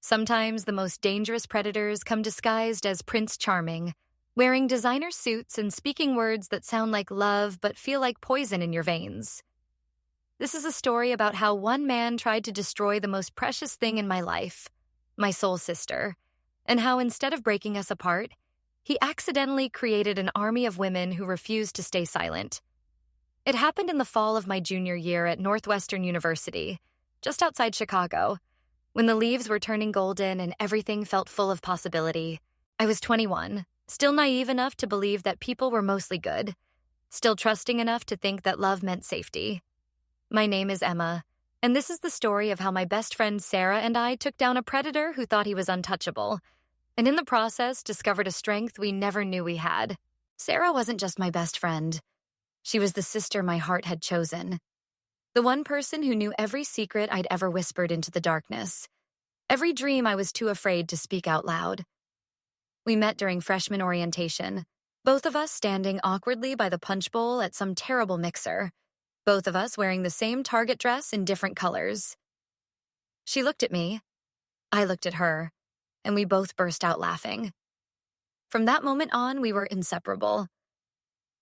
Sometimes the most dangerous predators come disguised as Prince Charming, wearing designer suits and speaking words that sound like love but feel like poison in your veins. This is a story about how one man tried to destroy the most precious thing in my life, my soul sister, and how instead of breaking us apart, he accidentally created an army of women who refused to stay silent. It happened in the fall of my junior year at Northwestern University, just outside Chicago, when the leaves were turning golden and everything felt full of possibility. I was 21, still naive enough to believe that people were mostly good, still trusting enough to think that love meant safety. My name is Emma, and this is the story of how my best friend Sarah and I took down a predator who thought he was untouchable, and in the process discovered a strength we never knew we had. Sarah wasn't just my best friend. She was the sister my heart had chosen. The one person who knew every secret I'd ever whispered into the darkness, every dream I was too afraid to speak out loud. We met during freshman orientation, both of us standing awkwardly by the punch bowl at some terrible mixer, both of us wearing the same Target dress in different colors. She looked at me, I looked at her, and we both burst out laughing. From that moment on, we were inseparable.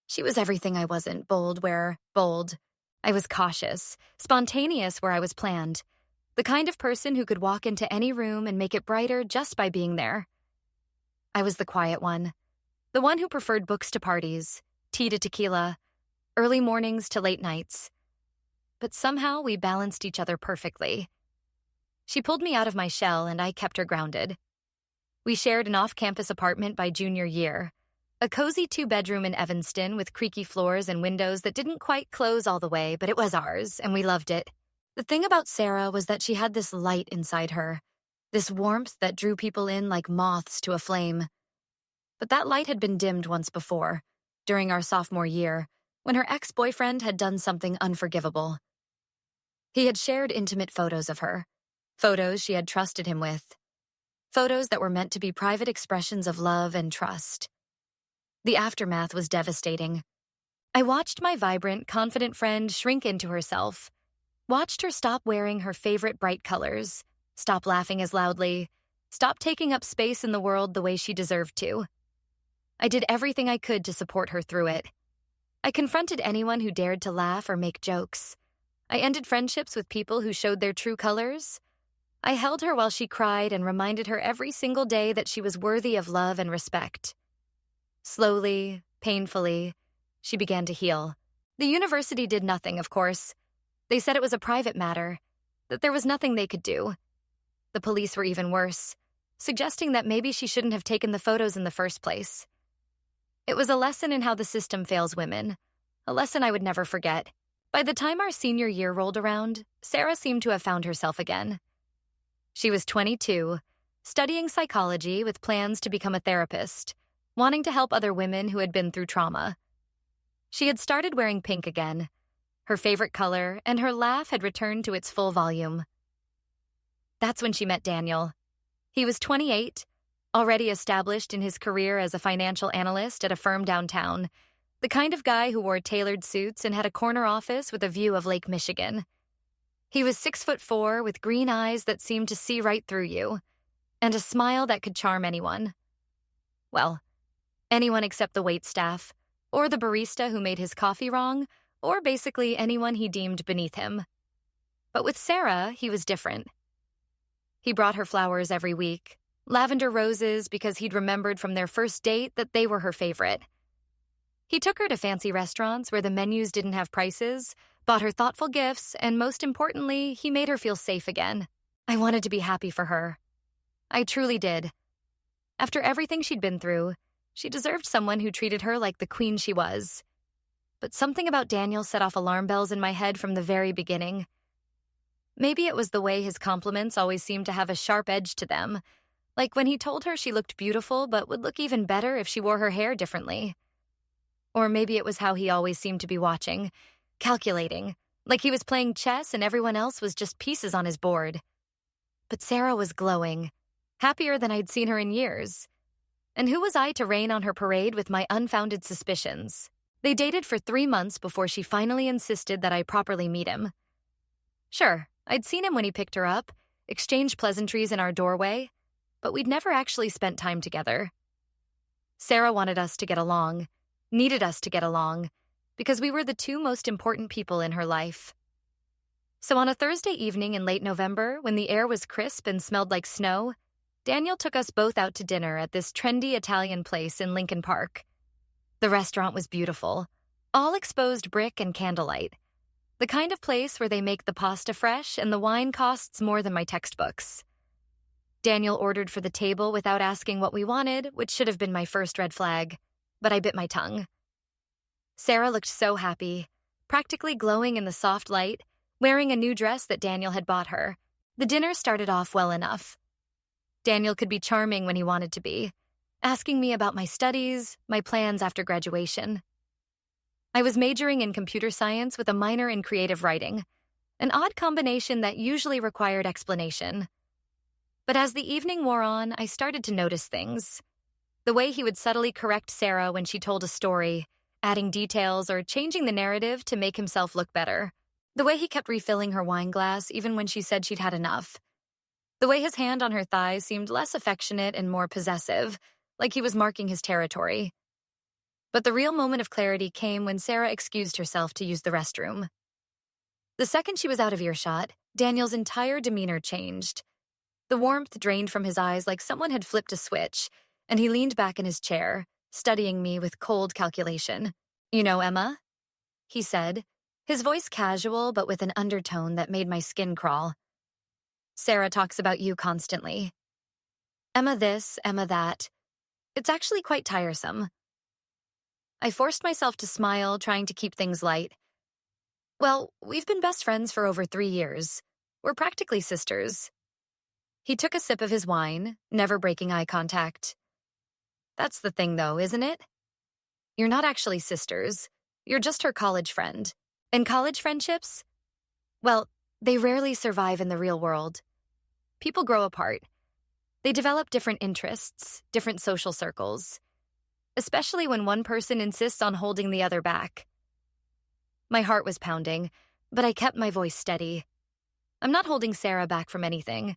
She was everything I wasn't, bold where bold. I was cautious, spontaneous where I was planned, the kind of person who could walk into any room and make it brighter just by being there. I was the quiet one, the one who preferred books to parties, tea to tequila, early mornings to late nights. But somehow we balanced each other perfectly. She pulled me out of my shell and I kept her grounded. We shared an off-campus apartment by junior year, a cozy 2-bedroom in Evanston with creaky floors and windows that didn't quite close all the way, but it was ours, and we loved it. The thing about Sarah was that she had this light inside her, this warmth that drew people in like moths to a flame. But that light had been dimmed once before, during our sophomore year, when her ex-boyfriend had done something unforgivable. He had shared intimate photos of her, photos she had trusted him with, photos that were meant to be private expressions of love and trust. The aftermath was devastating. I watched my vibrant, confident friend shrink into herself, watched her stop wearing her favorite bright colors, stop laughing as loudly, stop taking up space in the world the way she deserved to. I did everything I could to support her through it. I confronted anyone who dared to laugh or make jokes. I ended friendships with people who showed their true colors. I held her while she cried and reminded her every single day that she was worthy of love and respect. Slowly, painfully, she began to heal. The university did nothing, of course. They said it was a private matter, that there was nothing they could do. The police were even worse, suggesting that maybe she shouldn't have taken the photos in the first place. It was a lesson in how the system fails women, a lesson I would never forget. By the time our senior year rolled around, Sarah seemed to have found herself again. She was 22, studying psychology with plans to become a therapist, wanting to help other women who had been through trauma. She had started wearing pink again, her favorite color, and her laugh had returned to its full volume. That's when she met Daniel. He was 28, already established in his career as a financial analyst at a firm downtown, the kind of guy who wore tailored suits and had a corner office with a view of Lake Michigan. He was 6'4" with green eyes that seemed to see right through you, and a smile that could charm anyone. Well, anyone except the waitstaff, or the barista who made his coffee wrong, or basically anyone he deemed beneath him. But with Sarah, he was different. He brought her flowers every week, lavender roses because he'd remembered from their first date that they were her favorite. He took her to fancy restaurants where the menus didn't have prices, bought her thoughtful gifts, and most importantly, he made her feel safe again. I wanted to be happy for her. I truly did. After everything she'd been through, she deserved someone who treated her like the queen she was. But something about Daniel set off alarm bells in my head from the very beginning. Maybe it was the way his compliments always seemed to have a sharp edge to them, like when he told her she looked beautiful but would look even better if she wore her hair differently. Or maybe it was how he always seemed to be watching, calculating, like he was playing chess and everyone else was just pieces on his board. But Sarah was glowing, happier than I'd seen her in years. And who was I to rain on her parade with my unfounded suspicions? They dated for 3 months before she finally insisted that I properly meet him. Sure, I'd seen him when he picked her up, exchanged pleasantries in our doorway, but we'd never actually spent time together. Sarah wanted us to get along, needed us to get along, because we were the two most important people in her life. So on a Thursday evening in late November, when the air was crisp and smelled like snow, Daniel took us both out to dinner at this trendy Italian place in Lincoln Park. The restaurant was beautiful, all exposed brick and candlelight. The kind of place where they make the pasta fresh and the wine costs more than my textbooks. Daniel ordered for the table without asking what we wanted, which should have been my first red flag, but I bit my tongue. Sarah looked so happy, practically glowing in the soft light, wearing a new dress that Daniel had bought her. The dinner started off well enough. Daniel could be charming when he wanted to be, asking me about my studies, my plans after graduation. I was majoring in computer science with a minor in creative writing, an odd combination that usually required explanation. But as the evening wore on, I started to notice things. The way he would subtly correct Sarah when she told a story, adding details or changing the narrative to make himself look better. The way he kept refilling her wine glass even when she said she'd had enough. The way his hand on her thigh seemed less affectionate and more possessive, like he was marking his territory. But the real moment of clarity came when Sarah excused herself to use the restroom. The second she was out of earshot, Daniel's entire demeanor changed. The warmth drained from his eyes like someone had flipped a switch, and he leaned back in his chair, studying me with cold calculation. "You know, Emma?" he said, his voice casual but with an undertone that made my skin crawl. "Sarah talks about you constantly. Emma this, Emma that. It's actually quite tiresome." I forced myself to smile, trying to keep things light. "Well, we've been best friends for over 3 years. We're practically sisters." He took a sip of his wine, never breaking eye contact. "That's the thing, though, isn't it? You're not actually sisters. You're just her college friend. And college friendships? Well, they rarely survive in the real world. People grow apart. They develop different interests, different social circles, especially when one person insists on holding the other back." My heart was pounding, but I kept my voice steady. I'm not holding Sarah back from anything.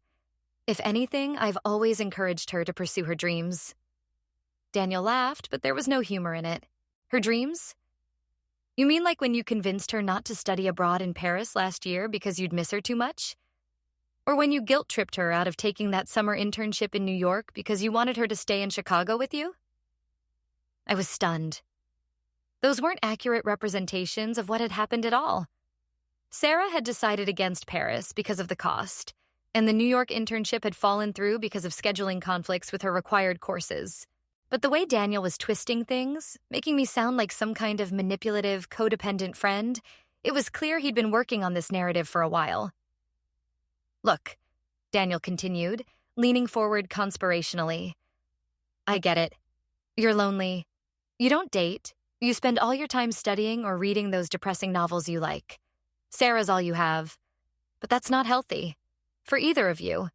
If anything, I've always encouraged her to pursue her dreams. Daniel laughed, but there was no humor in it. "Her dreams? You mean like when you convinced her not to study abroad in Paris last year because you'd miss her too much? Or when you guilt-tripped her out of taking that summer internship in New York because you wanted her to stay in Chicago with you?" I was stunned. Those weren't accurate representations of what had happened at all. Sarah had decided against Paris because of the cost, and the New York internship had fallen through because of scheduling conflicts with her required courses. But the way Daniel was twisting things, making me sound like some kind of manipulative, codependent friend, it was clear he'd been working on this narrative for a while. "Look," Daniel continued, leaning forward conspirationally. "I get it. You're lonely. You don't date. You spend all your time studying or reading those depressing novels you like. Sarah's all you have. But that's not healthy. For either of you.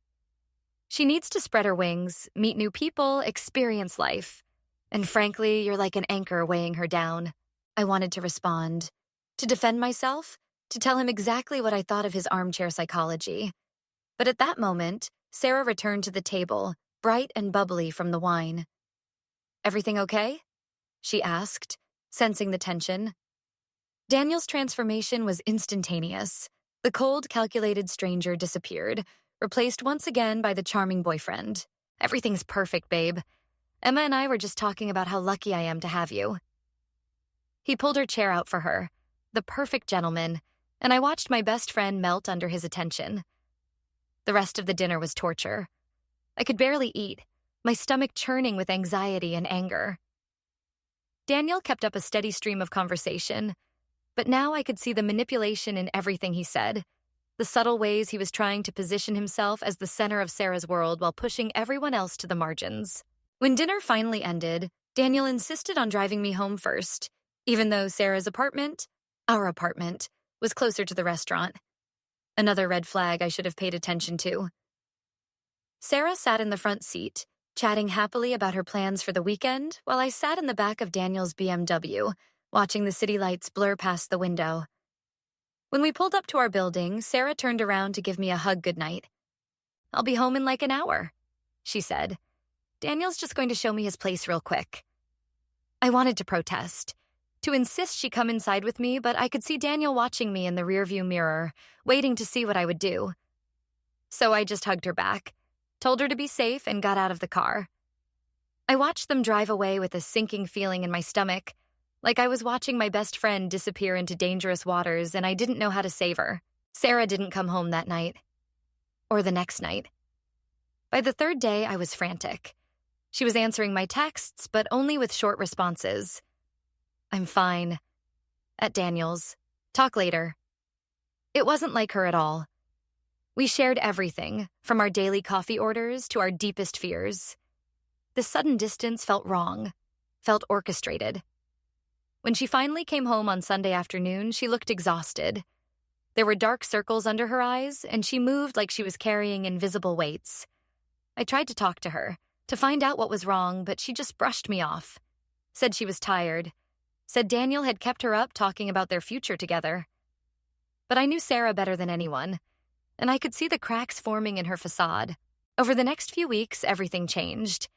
She needs to spread her wings, meet new people, experience life. And frankly, you're like an anchor weighing her down." I wanted to respond, to defend myself, to tell him exactly what I thought of his armchair psychology. But at that moment, Sarah returned to the table, bright and bubbly from the wine. "Everything okay?" she asked, sensing the tension. Daniel's transformation was instantaneous. The cold, calculated stranger disappeared, replaced once again by the charming boyfriend. "Everything's perfect, babe. Emma and I were just talking about how lucky I am to have you." He pulled her chair out for her, the perfect gentleman, and I watched my best friend melt under his attention. The rest of the dinner was torture. I could barely eat, my stomach churning with anxiety and anger. Daniel kept up a steady stream of conversation, but now I could see the manipulation in everything he said, the subtle ways he was trying to position himself as the center of Sarah's world while pushing everyone else to the margins. When dinner finally ended, Daniel insisted on driving me home first, even though Sarah's apartment, our apartment, was closer to the restaurant. Another red flag I should have paid attention to. Sarah sat in the front seat, chatting happily about her plans for the weekend, while I sat in the back of Daniel's BMW, watching the city lights blur past the window. When we pulled up to our building, Sarah turned around to give me a hug goodnight. I'll be home in like an hour, she said. Daniel's just going to show me his place real quick. I wanted to protest, to insist she come inside with me, but I could see Daniel watching me in the rearview mirror, waiting to see what I would do. So I just hugged her back, told her to be safe, and got out of the car. I watched them drive away with a sinking feeling in my stomach, like I was watching my best friend disappear into dangerous waters and I didn't know how to save her. Sarah didn't come home that night. Or the next night. By the third day, I was frantic. She was answering my texts, but only with short responses. I'm fine. At Daniel's. Talk later. It wasn't like her at all. We shared everything, from our daily coffee orders to our deepest fears. The sudden distance felt wrong, felt orchestrated. When she finally came home on Sunday afternoon, she looked exhausted. There were dark circles under her eyes, and she moved like she was carrying invisible weights. I tried to talk to her, to find out what was wrong, but she just brushed me off. Said she was tired. Said Daniel had kept her up talking about their future together. But I knew Sarah better than anyone, and I could see the cracks forming in her facade. Over the next few weeks, everything changed.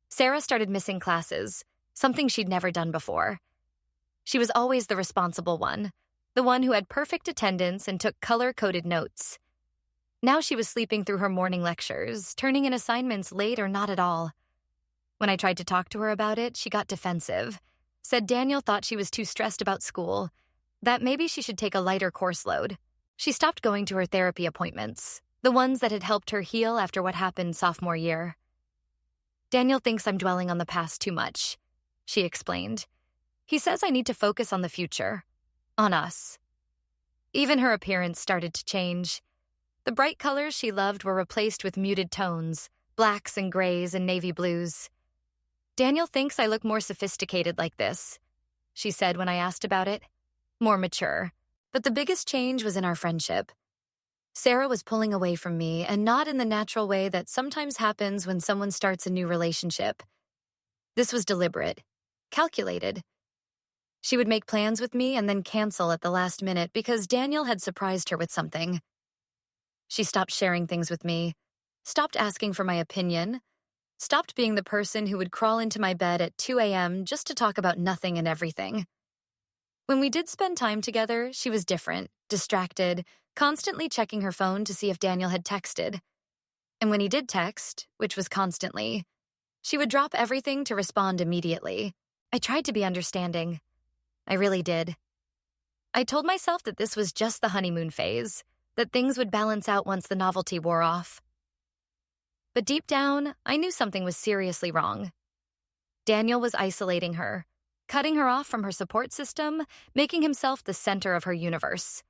Sarah started missing classes, something she'd never done before. She was always the responsible one, the one who had perfect attendance and took color-coded notes. Now she was sleeping through her morning lectures, turning in assignments late or not at all. When I tried to talk to her about it, she got defensive, said Daniel thought she was too stressed about school, that maybe she should take a lighter course load. She stopped going to her therapy appointments, the ones that had helped her heal after what happened sophomore year. Daniel thinks I'm dwelling on the past too much, she explained. He says I need to focus on the future, on us. Even her appearance started to change. The bright colors she loved were replaced with muted tones, blacks and grays and navy blues. Daniel thinks I look more sophisticated like this, she said when I asked about it. More mature. But the biggest change was in our friendship. Sarah was pulling away from me, and not in the natural way that sometimes happens when someone starts a new relationship. This was deliberate, calculated. She would make plans with me and then cancel at the last minute because Daniel had surprised her with something. She stopped sharing things with me, stopped asking for my opinion, stopped being the person who would crawl into my bed at 2 a.m. just to talk about nothing and everything. When we did spend time together, she was different, distracted, constantly checking her phone to see if Daniel had texted. And when he did text, which was constantly, she would drop everything to respond immediately. I tried to be understanding. I really did. I told myself that this was just the honeymoon phase, that things would balance out once the novelty wore off. But deep down, I knew something was seriously wrong. Daniel was isolating her, cutting her off from her support system, making himself the center of her universe.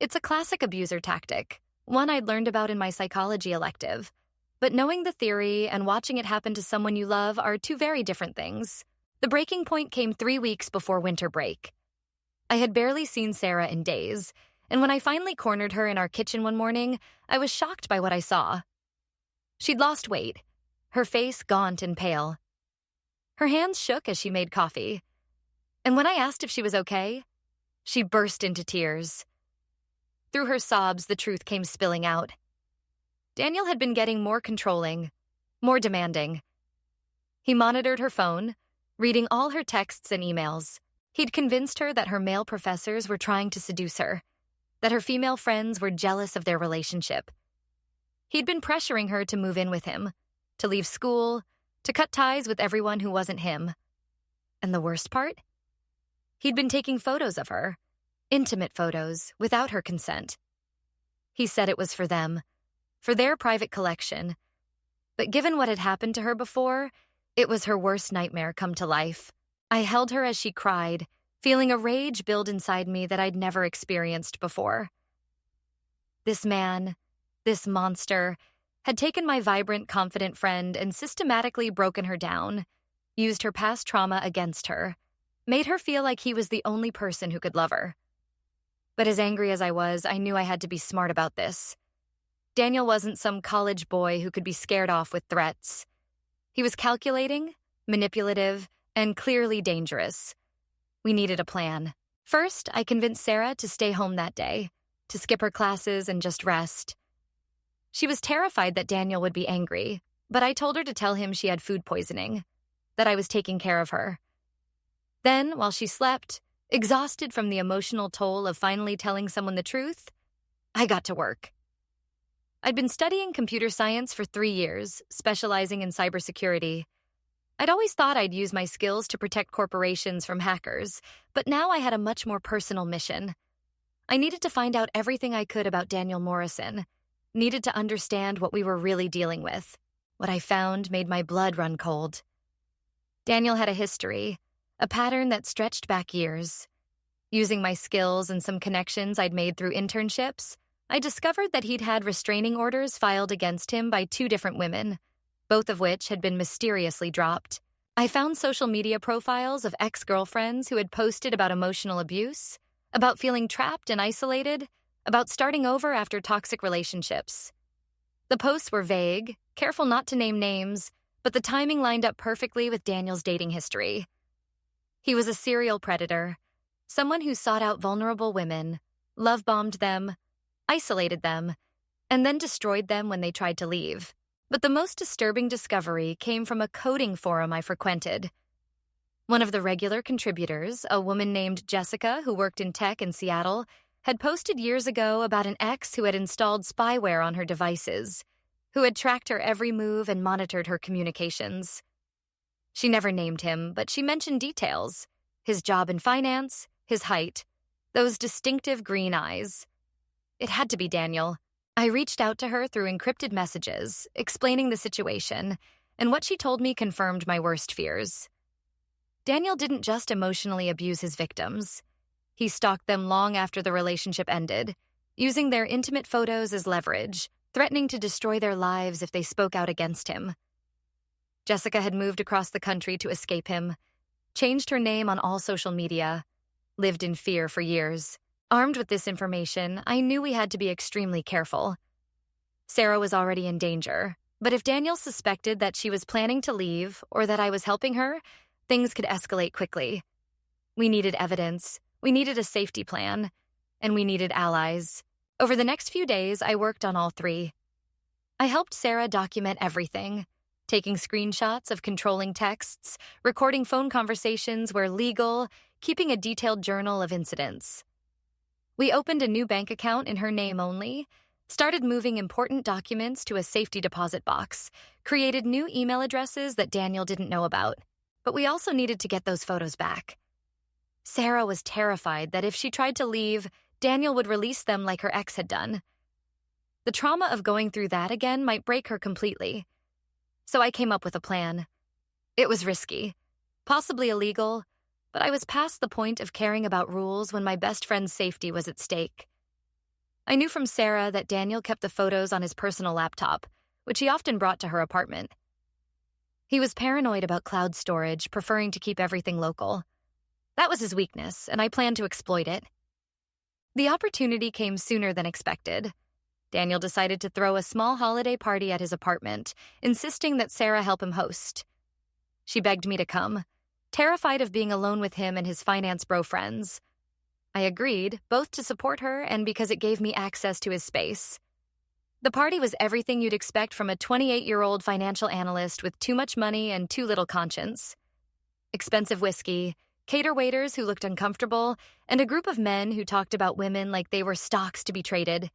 It's a classic abuser tactic, one I'd learned about in my psychology elective. But knowing the theory and watching it happen to someone you love are two very different things. The breaking point came 3 weeks before winter break. I had barely seen Sarah in days, and when I finally cornered her in our kitchen one morning, I was shocked by what I saw. She'd lost weight, her face gaunt and pale. Her hands shook as she made coffee. And when I asked if she was okay, she burst into tears. Through her sobs, the truth came spilling out. Daniel had been getting more controlling, more demanding. He monitored her phone, reading all her texts and emails. He'd convinced her that her male professors were trying to seduce her, that her female friends were jealous of their relationship. He'd been pressuring her to move in with him, to leave school, to cut ties with everyone who wasn't him. And the worst part? He'd been taking photos of her, intimate photos, without her consent. He said it was for them, for their private collection. But given what had happened to her before, it was her worst nightmare come to life. I held her as she cried, feeling a rage build inside me that I'd never experienced before. This man, this monster, had taken my vibrant, confident friend and systematically broken her down, used her past trauma against her, made her feel like he was the only person who could love her. But as angry as I was, I knew I had to be smart about this. Daniel wasn't some college boy who could be scared off with threats. He was calculating, manipulative, and clearly dangerous. We needed a plan. First, I convinced Sarah to stay home that day, to skip her classes and just rest. She was terrified that Daniel would be angry, but I told her to tell him she had food poisoning, that I was taking care of her. Then, while she slept, exhausted from the emotional toll of finally telling someone the truth, I got to work. I'd been studying computer science for 3 years, specializing in cybersecurity. I'd always thought I'd use my skills to protect corporations from hackers, but now I had a much more personal mission. I needed to find out everything I could about Daniel Morrison, needed to understand what we were really dealing with. What I found made my blood run cold. Daniel had a history, a pattern that stretched back years. Using my skills and some connections I'd made through internships, I discovered that he'd had restraining orders filed against him by 2 different women, both of which had been mysteriously dropped. I found social media profiles of ex-girlfriends who had posted about emotional abuse, about feeling trapped and isolated, about starting over after toxic relationships. The posts were vague, careful not to name names, but the timing lined up perfectly with Daniel's dating history. He was a serial predator, someone who sought out vulnerable women, love-bombed them, isolated them, and then destroyed them when they tried to leave. But the most disturbing discovery came from a coding forum I frequented. One of the regular contributors, a woman named Jessica who worked in tech in Seattle, had posted years ago about an ex who had installed spyware on her devices, who had tracked her every move and monitored her communications. She never named him, but she mentioned details: his job in finance, his height, those distinctive green eyes. It had to be Daniel. I reached out to her through encrypted messages, explaining the situation, and what she told me confirmed my worst fears. Daniel didn't just emotionally abuse his victims. He stalked them long after the relationship ended, using their intimate photos as leverage, threatening to destroy their lives if they spoke out against him. Jessica had moved across the country to escape him, changed her name on all social media, lived in fear for years. Armed with this information, I knew we had to be extremely careful. Sarah was already in danger, but if Daniel suspected that she was planning to leave or that I was helping her, things could escalate quickly. We needed evidence, we needed a safety plan, and we needed allies. Over the next few days, I worked on all 3. I helped Sarah document everything, taking screenshots of controlling texts, recording phone conversations where legal, keeping a detailed journal of incidents. We opened a new bank account in her name only, started moving important documents to a safety deposit box, created new email addresses that Daniel didn't know about. But we also needed to get those photos back. Sarah was terrified that if she tried to leave, Daniel would release them like her ex had done. The trauma of going through that again might break her completely. So I came up with a plan. It was risky, possibly illegal, but I was past the point of caring about rules when my best friend's safety was at stake. I knew from Sarah that Daniel kept the photos on his personal laptop, which he often brought to her apartment. He was paranoid about cloud storage, preferring to keep everything local. That was his weakness, and I planned to exploit it. The opportunity came sooner than expected. Daniel decided to throw a small holiday party at his apartment, insisting that Sarah help him host. She begged me to come, terrified of being alone with him and his finance bro friends. I agreed, both to support her and because it gave me access to his space. The party was everything you'd expect from a 28-year-old financial analyst with too much money and too little conscience. Expensive whiskey, cater waiters who looked uncomfortable, and a group of men who talked about women like they were stocks to be traded.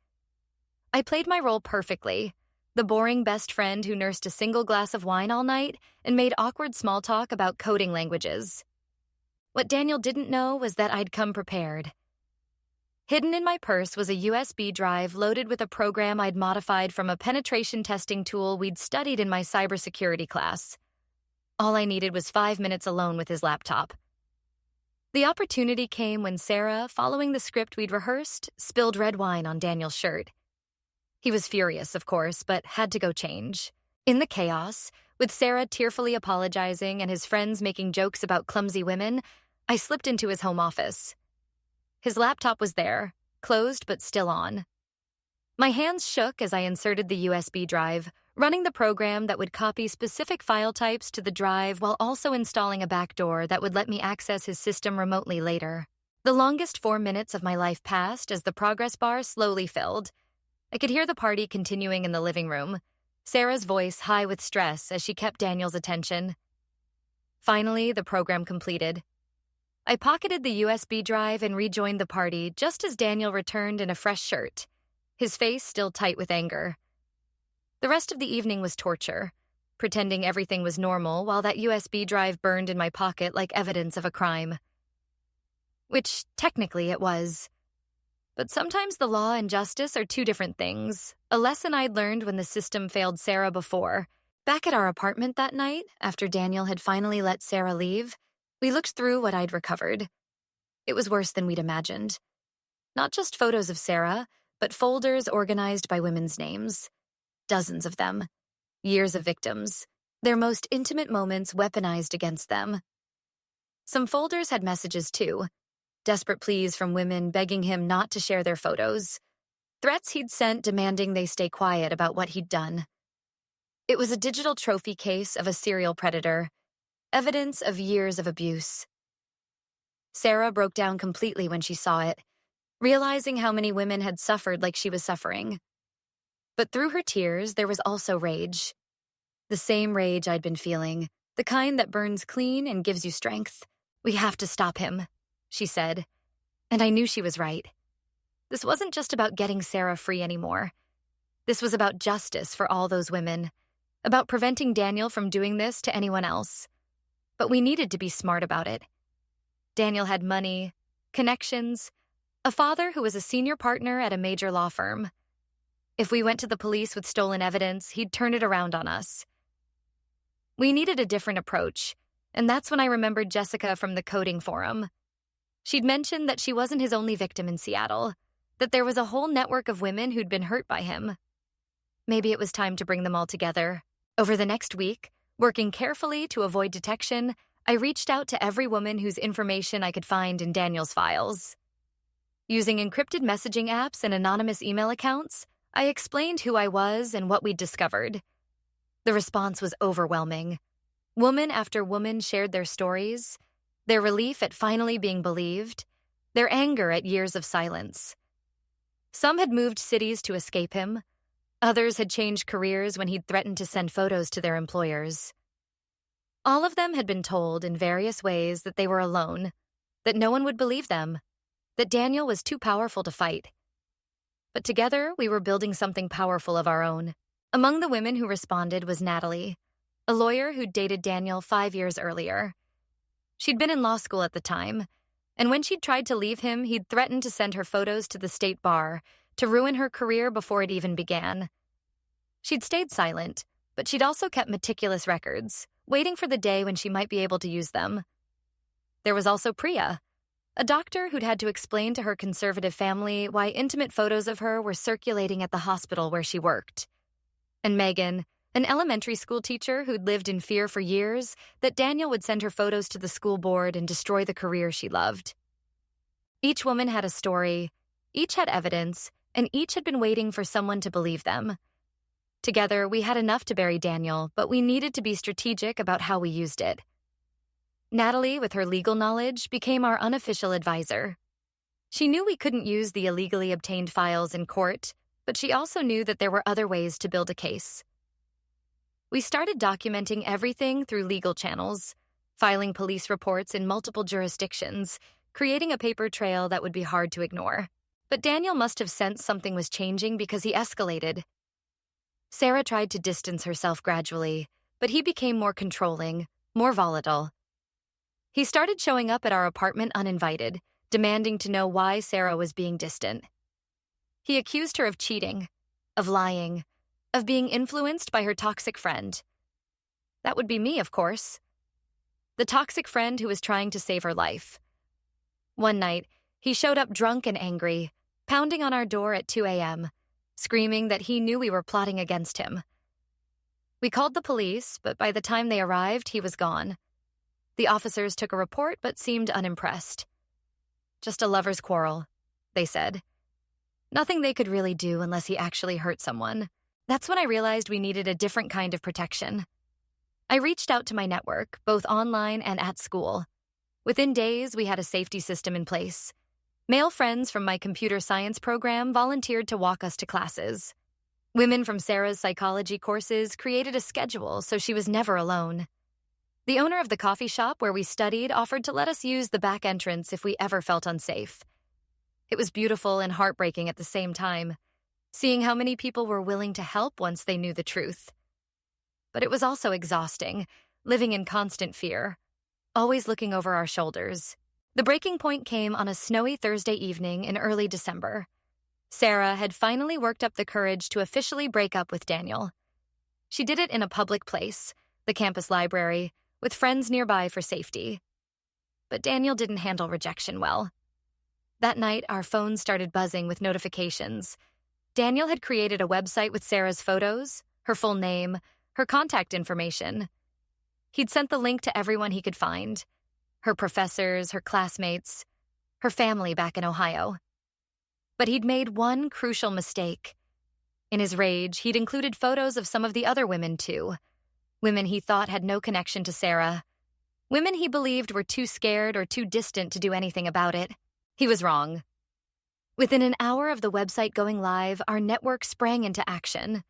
I played my role perfectly. The boring best friend who nursed a single glass of wine all night and made awkward small talk about coding languages. What Daniel didn't know was that I'd come prepared. Hidden in my purse was a USB drive loaded with a program I'd modified from a penetration testing tool we'd studied in my cybersecurity class. All I needed was 5 minutes alone with his laptop. The opportunity came when Sarah, following the script we'd rehearsed, spilled red wine on Daniel's shirt. He was furious, of course, but had to go change. In the chaos, with Sarah tearfully apologizing and his friends making jokes about clumsy women, I slipped into his home office. His laptop was there, closed but still on. My hands shook as I inserted the USB drive, running the program that would copy specific file types to the drive while also installing a backdoor that would let me access his system remotely later. The longest 4 minutes of my life passed as the progress bar slowly filled. I could hear the party continuing in the living room, Sarah's voice high with stress as she kept Daniel's attention. Finally, the program completed. I pocketed the USB drive and rejoined the party just as Daniel returned in a fresh shirt, his face still tight with anger. The rest of the evening was torture, pretending everything was normal while that USB drive burned in my pocket like evidence of a crime. Which, technically, it was. But sometimes the law and justice are two different things, a lesson I'd learned when the system failed Sarah before. Back at our apartment that night, after Daniel had finally let Sarah leave, we looked through what I'd recovered. It was worse than we'd imagined. Not just photos of Sarah, but folders organized by women's names. Dozens of them. Years of victims. Their most intimate moments weaponized against them. Some folders had messages too. Desperate pleas from women begging him not to share their photos. Threats he'd sent demanding they stay quiet about what he'd done. It was a digital trophy case of a serial predator. Evidence of years of abuse. Sarah broke down completely when she saw it, realizing how many women had suffered like she was suffering. But through her tears, there was also rage. The same rage I'd been feeling, the kind that burns clean and gives you strength. We have to stop him, she said. And I knew she was right. This wasn't just about getting Sarah free anymore. This was about justice for all those women, about preventing Daniel from doing this to anyone else. But we needed to be smart about it. Daniel had money, connections, a father who was a senior partner at a major law firm. If we went to the police with stolen evidence, he'd turn it around on us. We needed a different approach, and that's when I remembered Jessica from the coding forum. She'd mentioned that she wasn't his only victim in Seattle, that there was a whole network of women who'd been hurt by him. Maybe it was time to bring them all together. Over the next week, working carefully to avoid detection, I reached out to every woman whose information I could find in Daniel's files. Using encrypted messaging apps and anonymous email accounts, I explained who I was and what we'd discovered. The response was overwhelming. Woman after woman shared their stories, their relief at finally being believed, their anger at years of silence. Some had moved cities to escape him. Others had changed careers when he'd threatened to send photos to their employers. All of them had been told in various ways that they were alone, that no one would believe them, that Daniel was too powerful to fight. But together, we were building something powerful of our own. Among the women who responded was Natalie, a lawyer who'd dated Daniel 5 years earlier. She'd been in law school at the time, and when she'd tried to leave him, he'd threatened to send her photos to the state bar to ruin her career before it even began. She'd stayed silent, but she'd also kept meticulous records, waiting for the day when she might be able to use them. There was also Priya, a doctor who'd had to explain to her conservative family why intimate photos of her were circulating at the hospital where she worked. And Megan, an elementary school teacher who'd lived in fear for years that Daniel would send her photos to the school board and destroy the career she loved. Each woman had a story, each had evidence, and each had been waiting for someone to believe them. Together, we had enough to bury Daniel, but we needed to be strategic about how we used it. Natalie, with her legal knowledge, became our unofficial advisor. She knew we couldn't use the illegally obtained files in court, but she also knew that there were other ways to build a case. We started documenting everything through legal channels, filing police reports in multiple jurisdictions, creating a paper trail that would be hard to ignore. But Daniel must have sensed something was changing because he escalated. Sarah tried to distance herself gradually, but he became more controlling, more volatile. He started showing up at our apartment uninvited, demanding to know why Sarah was being distant. He accused her of cheating, of lying, of being influenced by her toxic friend. That would be me, of course. The toxic friend who was trying to save her life. One night, he showed up drunk and angry, pounding on our door at 2 a.m., screaming that he knew we were plotting against him. We called the police, but by the time they arrived, he was gone. The officers took a report but seemed unimpressed. Just a lover's quarrel, they said. Nothing they could really do unless he actually hurt someone. That's when I realized we needed a different kind of protection. I reached out to my network, both online and at school. Within days, we had a safety system in place. Male friends from my computer science program volunteered to walk us to classes. Women from Sarah's psychology courses created a schedule so she was never alone. The owner of the coffee shop where we studied offered to let us use the back entrance if we ever felt unsafe. It was beautiful and heartbreaking at the same time, seeing how many people were willing to help once they knew the truth. But it was also exhausting, living in constant fear, always looking over our shoulders. The breaking point came on a snowy Thursday evening in early December. Sarah had finally worked up the courage to officially break up with Daniel. She did it in a public place, the campus library, with friends nearby for safety. But Daniel didn't handle rejection well. That night, our phones started buzzing with notifications. Daniel had created a website with Sarah's photos, her full name, her contact information. He'd sent the link to everyone he could find: her professors, her classmates, her family back in Ohio. But he'd made one crucial mistake. In his rage, he'd included photos of some of the other women, too. Women he thought had no connection to Sarah. Women he believed were too scared or too distant to do anything about it. He was wrong. Within an hour of the website going live, our network sprang into action.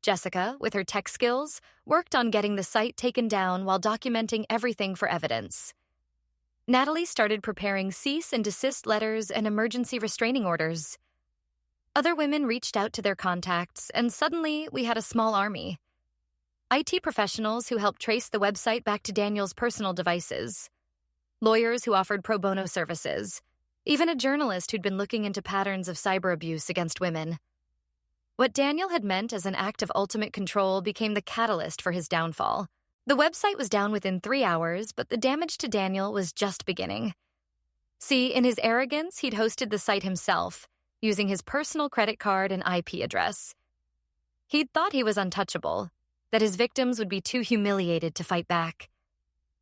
Jessica, with her tech skills, worked on getting the site taken down while documenting everything for evidence. Natalie started preparing cease and desist letters and emergency restraining orders. Other women reached out to their contacts, and suddenly we had a small army. IT professionals who helped trace the website back to Daniel's personal devices. Lawyers who offered pro bono services. Even a journalist who'd been looking into patterns of cyber abuse against women. What Daniel had meant as an act of ultimate control became the catalyst for his downfall. The website was down within 3 hours, but the damage to Daniel was just beginning. See, in his arrogance, he'd hosted the site himself, using his personal credit card and IP address. He'd thought he was untouchable, that his victims would be too humiliated to fight back.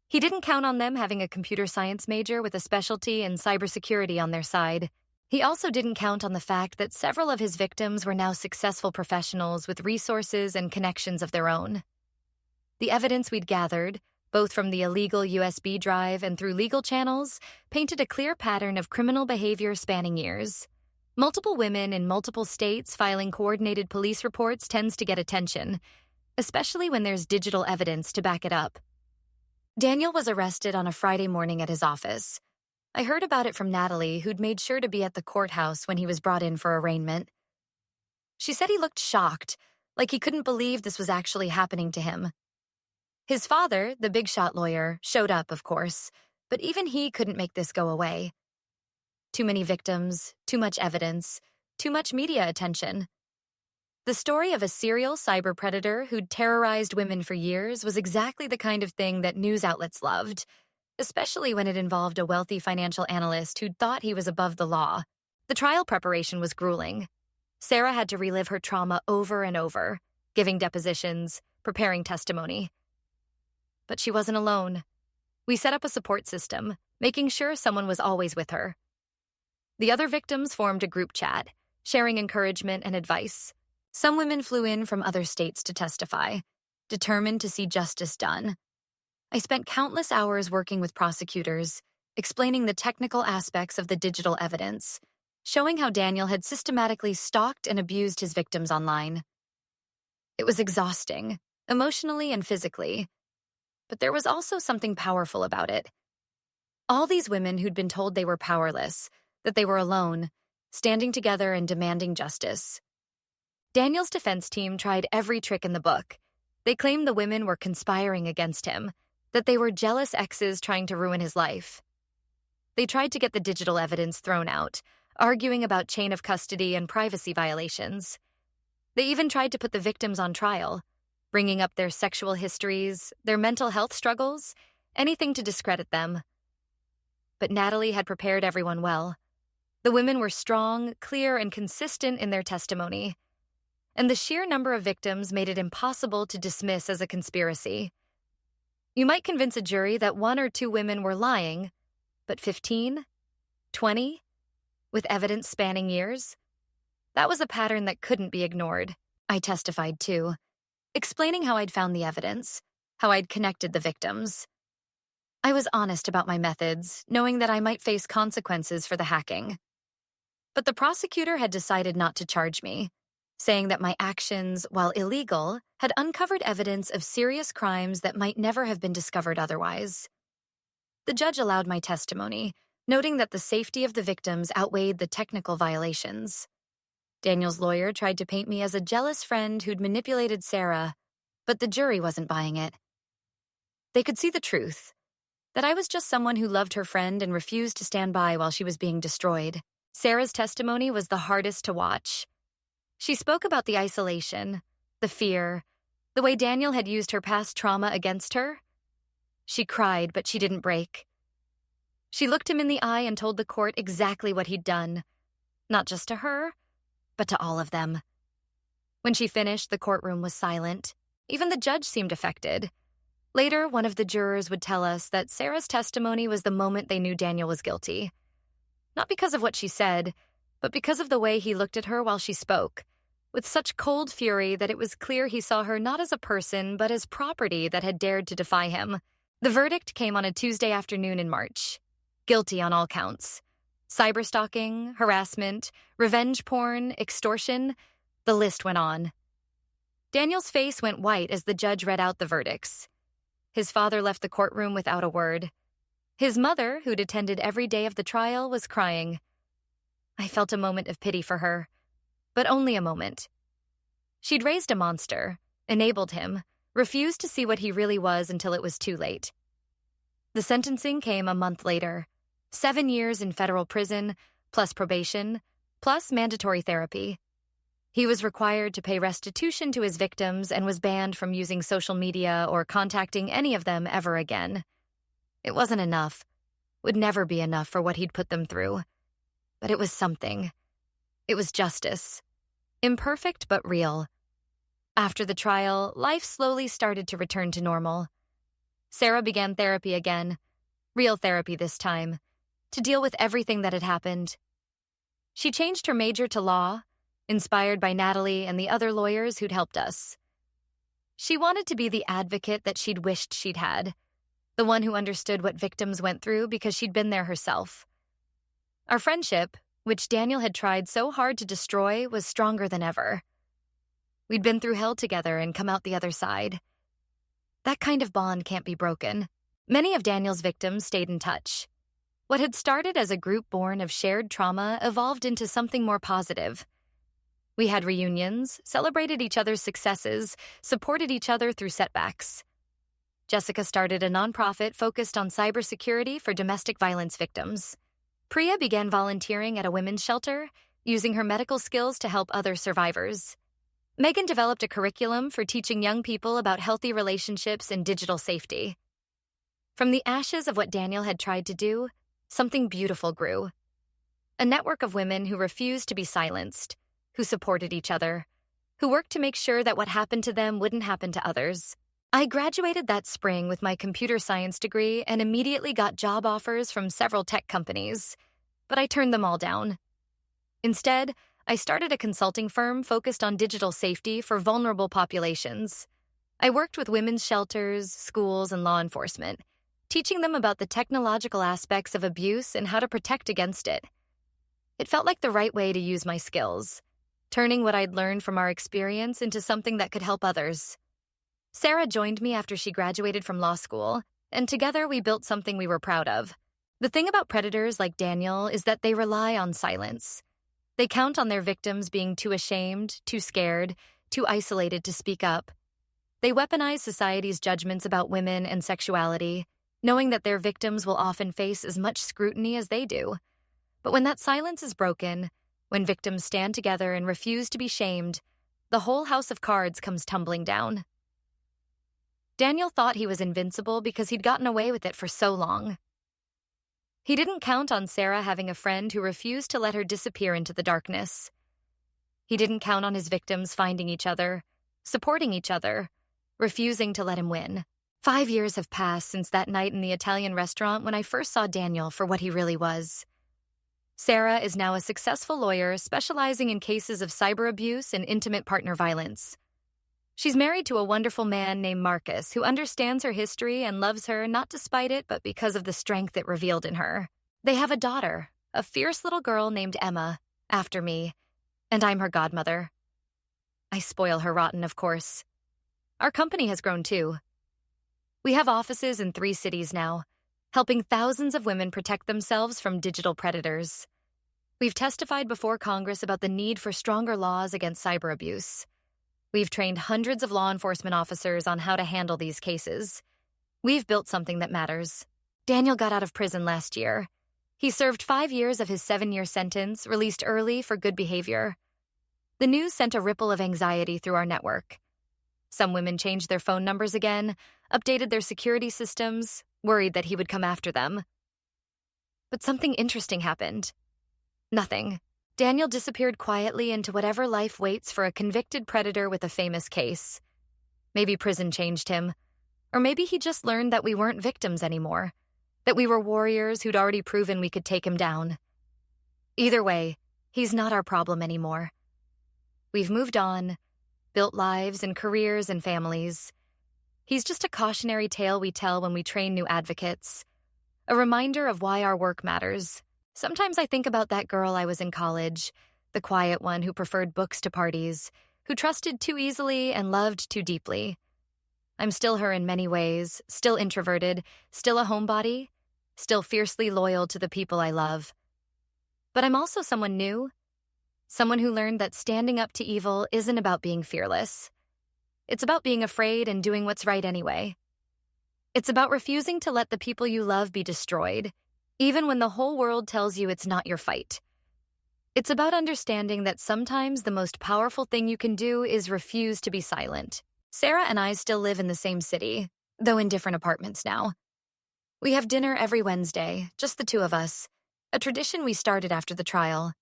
He didn't count on them having a computer science major with a specialty in cybersecurity on their side. He also didn't count on the fact that several of his victims were now successful professionals with resources and connections of their own. The evidence we'd gathered, both from the illegal USB drive and through legal channels, painted a clear pattern of criminal behavior spanning years. Multiple women in multiple states filing coordinated police reports tends to get attention, especially when there's digital evidence to back it up. Daniel was arrested on a Friday morning at his office. I heard about it from Natalie, who'd made sure to be at the courthouse when he was brought in for arraignment. She said he looked shocked, like he couldn't believe this was actually happening to him. His father, the big shot lawyer, showed up, of course, but even he couldn't make this go away. Too many victims, too much evidence, too much media attention. The story of a serial cyber predator who'd terrorized women for years was exactly the kind of thing that news outlets loved, especially when it involved a wealthy financial analyst who'd thought he was above the law. The trial preparation was grueling. Sarah had to relive her trauma over and over, giving depositions, preparing testimony. But she wasn't alone. We set up a support system, making sure someone was always with her. The other victims formed a group chat, sharing encouragement and advice. Some women flew in from other states to testify, determined to see justice done. I spent countless hours working with prosecutors, explaining the technical aspects of the digital evidence, showing how Daniel had systematically stalked and abused his victims online. It was exhausting, emotionally and physically. But there was also something powerful about it. All these women who'd been told they were powerless, that they were alone, standing together and demanding justice. Daniel's defense team tried every trick in the book. They claimed the women were conspiring against him, that they were jealous exes trying to ruin his life. They tried to get the digital evidence thrown out, arguing about chain of custody and privacy violations. They even tried to put the victims on trial, bringing up their sexual histories, their mental health struggles, anything to discredit them. But Natalie had prepared everyone well. The women were strong, clear, and consistent in their testimony. And the sheer number of victims made it impossible to dismiss as a conspiracy. You might convince a jury that 1 or 2 women were lying, but 15? 20? With evidence spanning years? That was a pattern that couldn't be ignored. I testified too, explaining how I'd found the evidence, how I'd connected the victims. I was honest about my methods, knowing that I might face consequences for the hacking. But the prosecutor had decided not to charge me, saying that my actions, while illegal, had uncovered evidence of serious crimes that might never have been discovered otherwise. The judge allowed my testimony, noting that the safety of the victims outweighed the technical violations. Daniel's lawyer tried to paint me as a jealous friend who'd manipulated Sarah, but the jury wasn't buying it. They could see the truth, that I was just someone who loved her friend and refused to stand by while she was being destroyed. Sarah's testimony was the hardest to watch. She spoke about the isolation, the fear, the way Daniel had used her past trauma against her. She cried, but she didn't break. She looked him in the eye and told the court exactly what he'd done, not just to her, but to all of them. When she finished, the courtroom was silent. Even the judge seemed affected. Later, one of the jurors would tell us that Sarah's testimony was the moment they knew Daniel was guilty. Not because of what she said, but because of the way he looked at her while she spoke, with such cold fury that it was clear he saw her not as a person, but as property that had dared to defy him. The verdict came on a Tuesday afternoon in March. Guilty on all counts. Cyberstalking, harassment, revenge porn, extortion, the list went on. Daniel's face went white as the judge read out the verdicts. His father left the courtroom without a word. His mother, who'd attended every day of the trial, was crying. I felt a moment of pity for her, but only a moment. She'd raised a monster, enabled him, refused to see what he really was until it was too late. The sentencing came a month later. 7 years in federal prison, plus probation, plus mandatory therapy. He was required to pay restitution to his victims and was banned from using social media or contacting any of them ever again. It wasn't enough, would never be enough for what he'd put them through. But it was something. It was justice. Imperfect but real. After the trial, life slowly started to return to normal. Sarah began therapy again, real therapy this time, to deal with everything that had happened. She changed her major to law, inspired by Natalie and the other lawyers who'd helped us. She wanted to be the advocate that she'd wished she'd had, the one who understood what victims went through because she'd been there herself. Our friendship, which Daniel had tried so hard to destroy, was stronger than ever. We'd been through hell together and come out the other side. That kind of bond can't be broken. Many of Daniel's victims stayed in touch. What had started as a group born of shared trauma evolved into something more positive. We had reunions, celebrated each other's successes, supported each other through setbacks. Jessica started a nonprofit focused on cybersecurity for domestic violence victims. Priya began volunteering at a women's shelter, using her medical skills to help other survivors. Megan developed a curriculum for teaching young people about healthy relationships and digital safety. From the ashes of what Daniel had tried to do, something beautiful grew. A network of women who refused to be silenced, who supported each other, who worked to make sure that what happened to them wouldn't happen to others. I graduated that spring with my computer science degree and immediately got job offers from several tech companies, but I turned them all down. Instead, I started a consulting firm focused on digital safety for vulnerable populations. I worked with women's shelters, schools, and law enforcement, teaching them about the technological aspects of abuse and how to protect against it. It felt like the right way to use my skills, turning what I'd learned from our experience into something that could help others. Sarah joined me after she graduated from law school, and together we built something we were proud of. The thing about predators like Daniel is that they rely on silence. They count on their victims being too ashamed, too scared, too isolated to speak up. They weaponize society's judgments about women and sexuality, knowing that their victims will often face as much scrutiny as they do. But when that silence is broken, when victims stand together and refuse to be shamed, the whole house of cards comes tumbling down. Daniel thought he was invincible because he'd gotten away with it for so long. He didn't count on Sarah having a friend who refused to let her disappear into the darkness. He didn't count on his victims finding each other, supporting each other, refusing to let him win. 5 years have passed since that night in the Italian restaurant when I first saw Daniel for what he really was. Sarah is now a successful lawyer specializing in cases of cyber abuse and intimate partner violence. She's married to a wonderful man named Marcus who understands her history and loves her not despite it, but because of the strength it revealed in her. They have a daughter, a fierce little girl named Emma, after me, and I'm her godmother. I spoil her rotten, of course. Our company has grown too. We have offices in 3 cities now, helping thousands of women protect themselves from digital predators. We've testified before Congress about the need for stronger laws against cyber abuse. We've trained hundreds of law enforcement officers on how to handle these cases. We've built something that matters. Daniel got out of prison last year. He served 5 years of his 7-year sentence, released early for good behavior. The news sent a ripple of anxiety through our network. Some women changed their phone numbers again, updated their security systems, worried that he would come after them. But something interesting happened. Nothing. Daniel disappeared quietly into whatever life waits for a convicted predator with a famous case. Maybe prison changed him. Or maybe he just learned that we weren't victims anymore, that we were warriors who'd already proven we could take him down. Either way, he's not our problem anymore. We've moved on, built lives and careers and families. He's just a cautionary tale we tell when we train new advocates, a reminder of why our work matters. Sometimes I think about that girl I was in college, the quiet one who preferred books to parties, who trusted too easily and loved too deeply. I'm still her in many ways, still introverted, still a homebody, still fiercely loyal to the people I love. But I'm also someone new, someone who learned that standing up to evil isn't about being fearless. It's about being afraid and doing what's right anyway. It's about refusing to let the people you love be destroyed, even when the whole world tells you it's not your fight. It's about understanding that sometimes the most powerful thing you can do is refuse to be silent. Sarah and I still live in the same city, though in different apartments now. We have dinner every Wednesday, just the 2 of us, a tradition we started after the trial.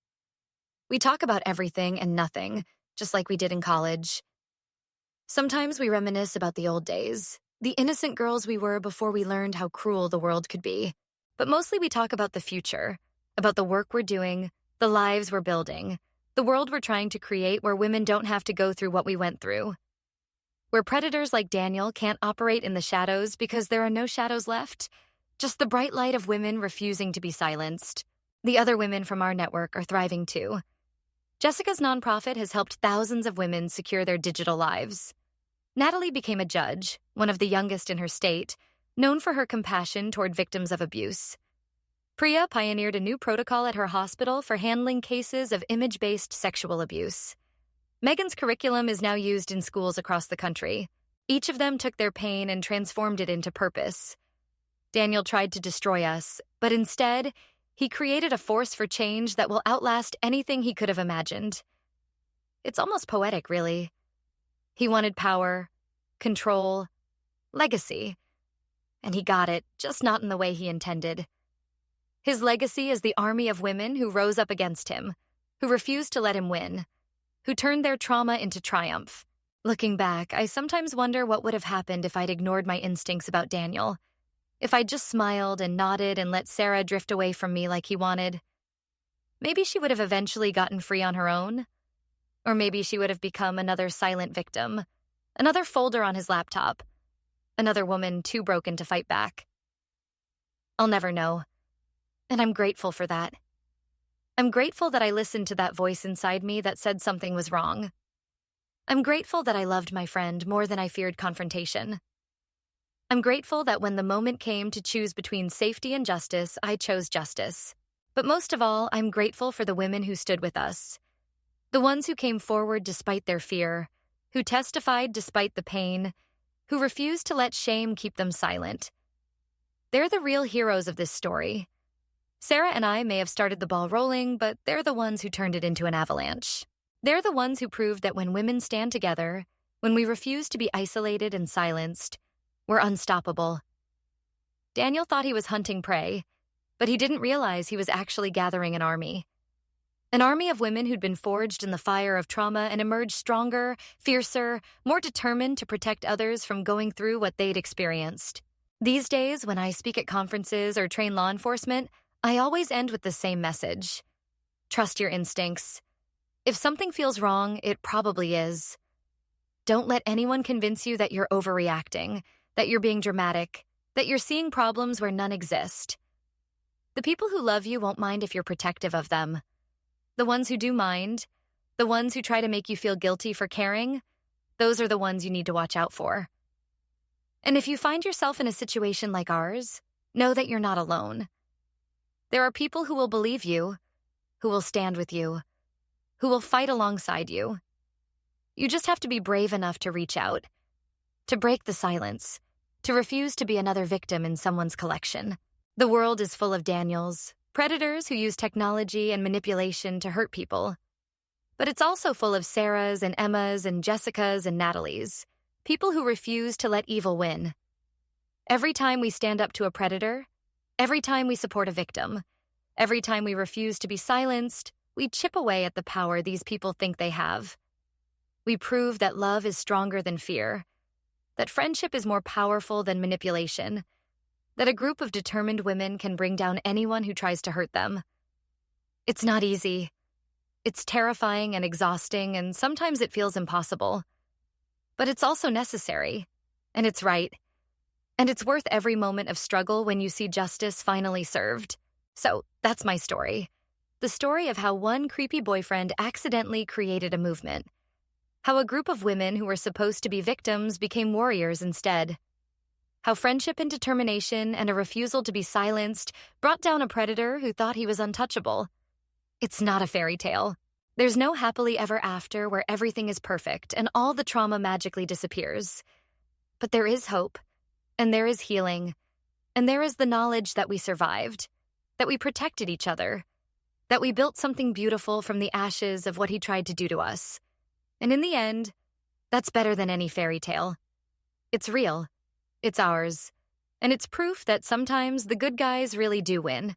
We talk about everything and nothing, just like we did in college. Sometimes we reminisce about the old days, the innocent girls we were before we learned how cruel the world could be. But mostly we talk about the future, about the work we're doing, the lives we're building, the world we're trying to create where women don't have to go through what we went through. Where predators like Daniel can't operate in the shadows because there are no shadows left, just the bright light of women refusing to be silenced. The other women from our network are thriving too. Jessica's nonprofit has helped thousands of women secure their digital lives. Natalie became a judge, one of the youngest in her state, known for her compassion toward victims of abuse. Priya pioneered a new protocol at her hospital for handling cases of image-based sexual abuse. Megan's curriculum is now used in schools across the country. Each of them took their pain and transformed it into purpose. Daniel tried to destroy us, but instead, he created a force for change that will outlast anything he could have imagined. It's almost poetic, really. He wanted power, control, legacy. And he got it, just not in the way he intended. His legacy is the army of women who rose up against him, who refused to let him win, who turned their trauma into triumph. Looking back, I sometimes wonder what would have happened if I'd ignored my instincts about Daniel, if I'd just smiled and nodded and let Sarah drift away from me like he wanted. Maybe she would have eventually gotten free on her own, or maybe she would have become another silent victim, another folder on his laptop, another woman too broken to fight back. I'll never know, and I'm grateful for that. I'm grateful that I listened to that voice inside me that said something was wrong. I'm grateful that I loved my friend more than I feared confrontation. I'm grateful that when the moment came to choose between safety and justice, I chose justice. But most of all, I'm grateful for the women who stood with us, the ones who came forward despite their fear, who testified despite the pain, who refused to let shame keep them silent. They're the real heroes of this story. Sarah and I may have started the ball rolling, but they're the ones who turned it into an avalanche. They're the ones who proved that when women stand together, when we refuse to be isolated and silenced, we're unstoppable. Daniel thought he was hunting prey, but he didn't realize he was actually gathering an army. An army of women who'd been forged in the fire of trauma and emerged stronger, fiercer, more determined to protect others from going through what they'd experienced. These days, when I speak at conferences or train law enforcement, I always end with the same message. Trust your instincts. If something feels wrong, it probably is. Don't let anyone convince you that you're overreacting, that you're being dramatic, that you're seeing problems where none exist. The people who love you won't mind if you're protective of them. The ones who do mind, the ones who try to make you feel guilty for caring, those are the ones you need to watch out for. And if you find yourself in a situation like ours, know that you're not alone. There are people who will believe you, who will stand with you, who will fight alongside you. You just have to be brave enough to reach out, to break the silence, to refuse to be another victim in someone's collection. The world is full of Daniels, predators who use technology and manipulation to hurt people. But it's also full of Sarahs and Emmas and Jessicas and Natalies, people who refuse to let evil win. Every time we stand up to a predator, every time we support a victim, every time we refuse to be silenced, we chip away at the power these people think they have. We prove that love is stronger than fear, that friendship is more powerful than manipulation, that a group of determined women can bring down anyone who tries to hurt them. It's not easy. It's terrifying and exhausting, and sometimes it feels impossible. But it's also necessary, and it's right. And it's worth every moment of struggle when you see justice finally served. So that's my story. The story of how one creepy boyfriend accidentally created a movement. How a group of women who were supposed to be victims became warriors instead. How friendship and determination and a refusal to be silenced brought down a predator who thought he was untouchable. It's not a fairy tale. There's no happily ever after where everything is perfect and all the trauma magically disappears. But there is hope, and there is healing, and there is the knowledge that we survived, that we protected each other, that we built something beautiful from the ashes of what he tried to do to us. And in the end, that's better than any fairy tale. It's real. It's ours. And it's proof that sometimes the good guys really do win.